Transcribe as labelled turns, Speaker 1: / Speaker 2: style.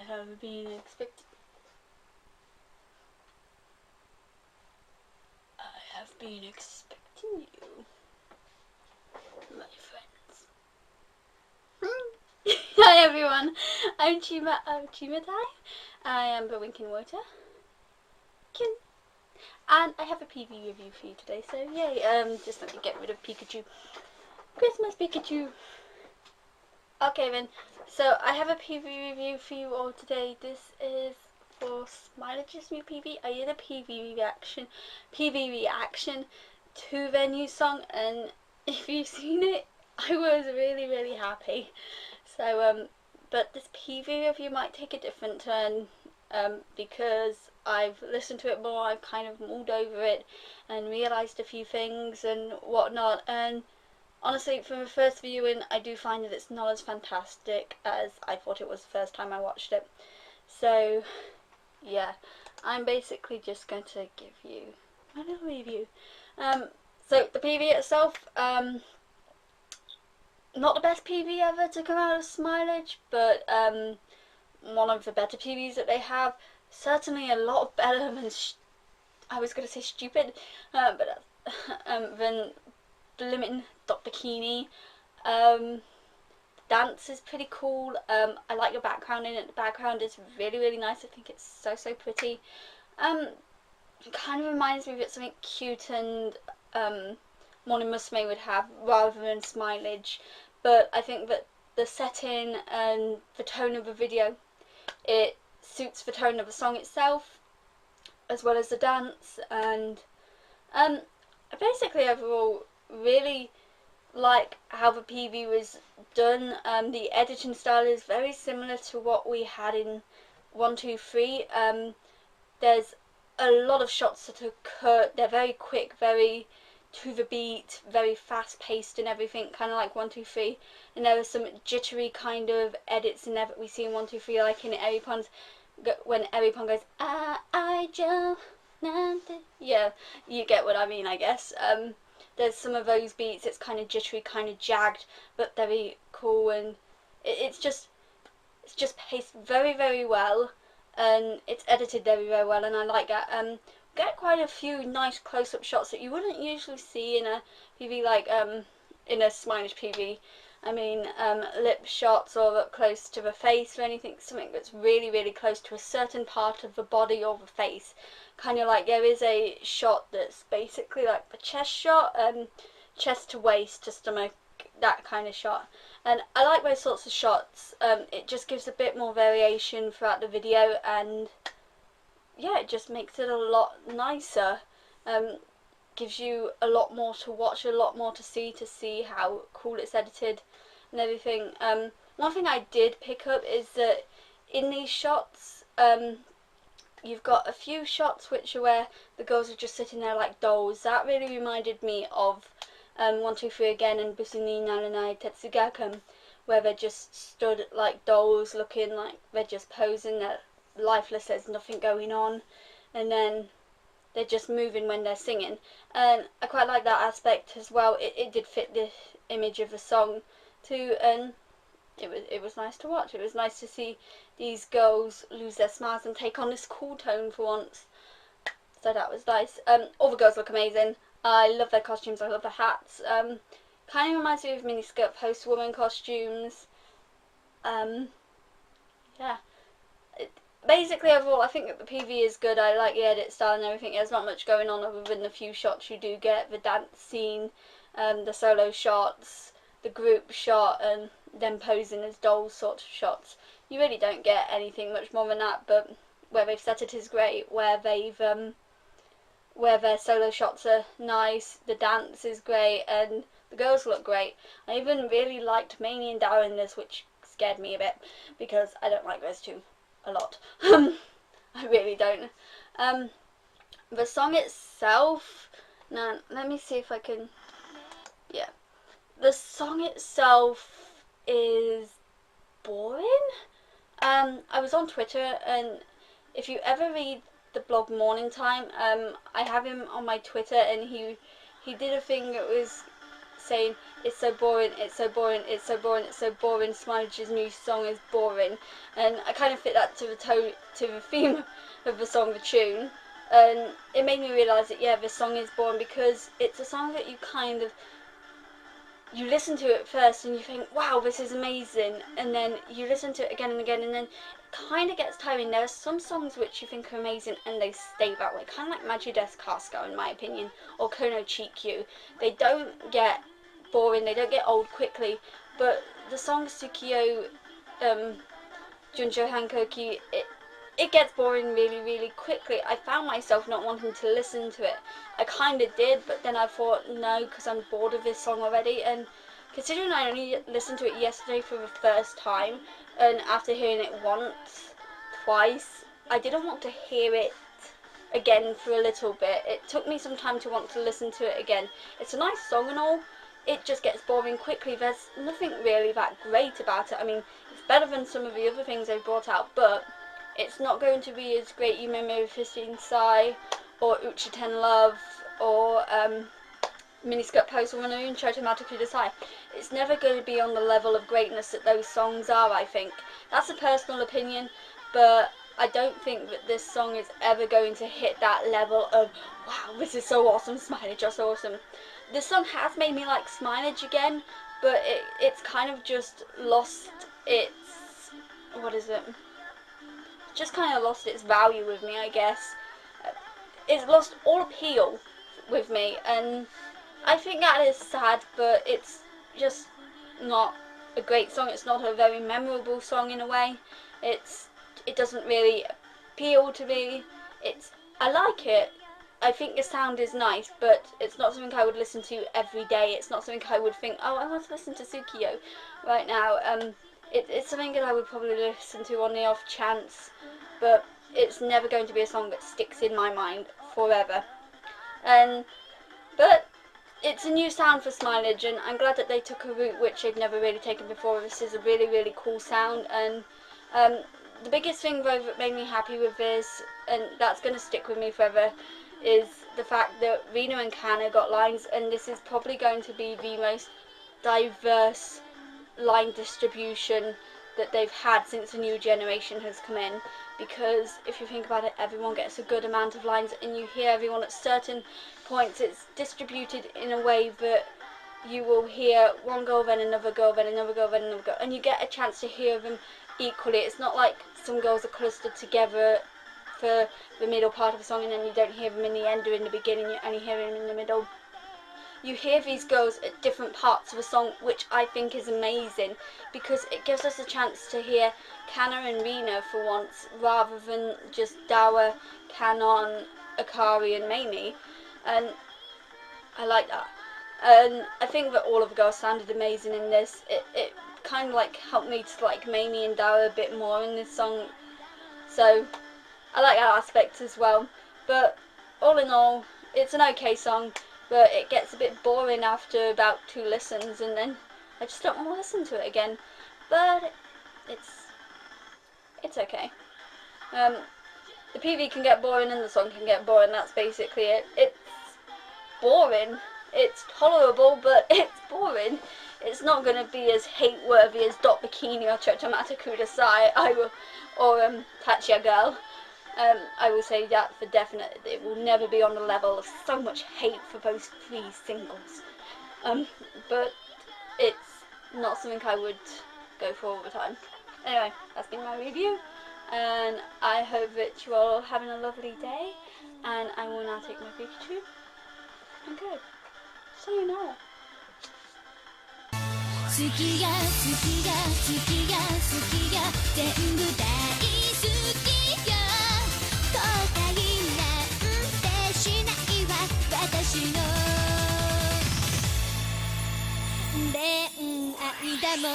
Speaker 1: have been expecting. I have been expecting you, my friends. Hi everyone, I'm Chima. I am the Winking Water. And I have a PV review for you today, so yay. Just let me get rid of Pikachu. Christmas Pikachu. Okay then, so I have a PV review for you all today. This is for Smilage's new PV. I did a PV reaction to their new song, and if you've seen it, I was really happy. So but this PV review might take a different turn, because I've listened to it more, I've kind of mulled over it and realised a few things and whatnot, and honestly, from the first viewing, I do find that it's not as fantastic as I thought it was the first time I watched it. So, yeah, I'm basically just going to give you my little review. So, the PV itself, not the best PV ever to come out of Smilage, but one of the better PVs that they have. Certainly a lot better than, I was going to say stupid, but than Blimmin' Dr. Keeney. Dance is pretty cool. I like the background in it. The background is really nice. I think it's so pretty. It kind of reminds me of something cute and Morning Musume would have rather than Smilage. But I think that the setting and the tone of the video, it suits the tone of the song itself, as well as the dance, and basically overall really like how the PV was done. The editing style is very similar to what we had in 1, 2, 3. There's a lot of shots that are cut. They're very quick, very to the beat, very fast paced and everything, kind of like 1, 2, 3. And there are some jittery kind of edits in there that we see in 1, 2, 3, like in Eripon's, when Eripon goes, I just, yeah, you get what I mean, I guess. There's some of those beats, it's kind of jittery, kind of jagged, but very cool, and it's just paced very well, and it's edited very well, and I like that. Get quite a few nice close-up shots that you wouldn't usually see in a PV, like in a Smilage PV. I mean, lip shots or up close to the face or anything, something that's really close to a certain part of the body or the face. Kind of like there is a shot that's basically like the chest shot, chest to waist to stomach, that kind of shot. And I like those sorts of shots. It just gives a bit more variation throughout the video, and yeah, it just makes it a lot nicer. Gives you a lot more to watch, a lot more to see how cool it's edited and everything. One thing I did pick up is that in these shots, you've got a few shots which are where the girls are just sitting there like dolls. That really reminded me of 1, 2, 3 again and Busuni Naranai Tetsugakam, where they're just stood like dolls, looking like they're just posing, they're lifeless, there's nothing going on, and then they're just moving when they're singing. And I quite like that aspect as well. It did fit the image of the song too, and it was nice to watch. It was nice to see these girls lose their smiles and take on this cool tone for once. So that was nice. All the girls look amazing. I love their costumes, I love the hats. Kind of reminds me of miniskirt post-woman costumes. Yeah. Basically, overall, I think that the PV is good. I like the edit style and everything. There's not much going on other than the few shots you do get. The dance scene, the solo shots, the group shot, and them posing as dolls sort of shots. You really don't get anything much more than that, but where they've set it is great. Where their solo shots are nice, the dance is great, and the girls look great. I even really liked Maney and Dara in this, which scared me a bit, because I don't like those two a lot. I really don't. The song itself, now let me see if I can, yeah. The song itself is boring. I was on Twitter, and if you ever read the blog Morning Time, I have him on my Twitter, and he did a thing that was saying, "It's so boring, it's so boring, it's so boring, it's so boring, Smilage's new song is boring." And I kind of fit that to the theme of the song, the tune. And it made me realise that, yeah, this song is boring because it's a song that you listen to it first and you think, wow, this is amazing, and then you listen to it again and again, and then it kind of gets tiring. There are some songs which you think are amazing and they stay that way, kind of like Maji Desu Casco in my opinion, or Kono Chikyu. They don't get boring, they don't get old quickly, but the song Sukiyo, Junjou Hankouki, it gets boring really, really quickly. I found myself not wanting to listen to it. I kind of did, but then I thought, no, because I'm bored of this song already. And considering I only listened to it yesterday for the first time, and after hearing it twice, I didn't want to hear it again for a little bit. It took me some time to want to listen to it again. It's a nice song and all, it just gets boring quickly. There's nothing really that great about it. I mean, it's better than some of the other things they've brought out, but it's not going to be as great Yume Miru 15 Sai, or Uchi-ten Love, or Miniskirt Pose or Moon Chotomata Kudasai. It's never going to be on the level of greatness that those songs are, I think. That's a personal opinion, but I don't think that this song is ever going to hit that level of, wow, this is so awesome, Smilage, just awesome. This song has made me like Smilage again, but it's kind of just lost its, just kind of lost its value with me, I guess. It's lost all appeal with me, and I think that is sad, but it's just not a great song. It's not a very memorable song in a way. It doesn't really appeal to me. I like it. I think the sound is nice, but it's not something I would listen to every day. It's not something I would think, oh, I want to listen to Sukiyo right now. It's something that I would probably listen to on the off chance, but it's never going to be a song that sticks in my mind forever. But it's a new sound for Smilage, and I'm glad that they took a route which they've never really taken before. This is a really, really cool sound, and the biggest thing though that made me happy with this, and that's going to stick with me forever, is the fact that Rina and Kana got lines, and this is probably going to be the most diverse line distribution that they've had since the new generation has come in, because if you think about it, everyone gets a good amount of lines, and you hear everyone at certain points. It's distributed in a way that you will hear one girl, then another girl, then another girl, then another girl, and you get a chance to hear them equally. It's not like some girls are clustered together for the middle part of the song and then you don't hear them in the end or in the beginning, you only hear them in the middle. You hear these girls at different parts of a song, which I think is amazing, because it gives us a chance to hear Kana and Rina for once, rather than just Dawa, Kanon, Akari and Mamie, and I like that. And I think that all of the girls sounded amazing in this. It kind of like helped me to like Mamie and Dawa a bit more in this song, so I like that aspect as well. But all in all, it's an okay song, but it gets a bit boring after about 2 listens, and then I just don't want to listen to it again. But it's okay. The PV can get boring and the song can get boring. That's basically it. It's boring. It's tolerable, but it's boring. It's not going to be as hate-worthy as Dot Bikini or Chotomata Kudasai or Tachia Girl. I will say that for definite. It will never be on the level of so much hate for those 3 singles. But it's not something I would go for all the time. Anyway, that's been my review, and I hope that you all are having a lovely day, and I will now take my Pikachu and go. Sayonara. 好きや好きや好きや好きや全部大好きよ後悔なんてしないわ私の恋愛だもん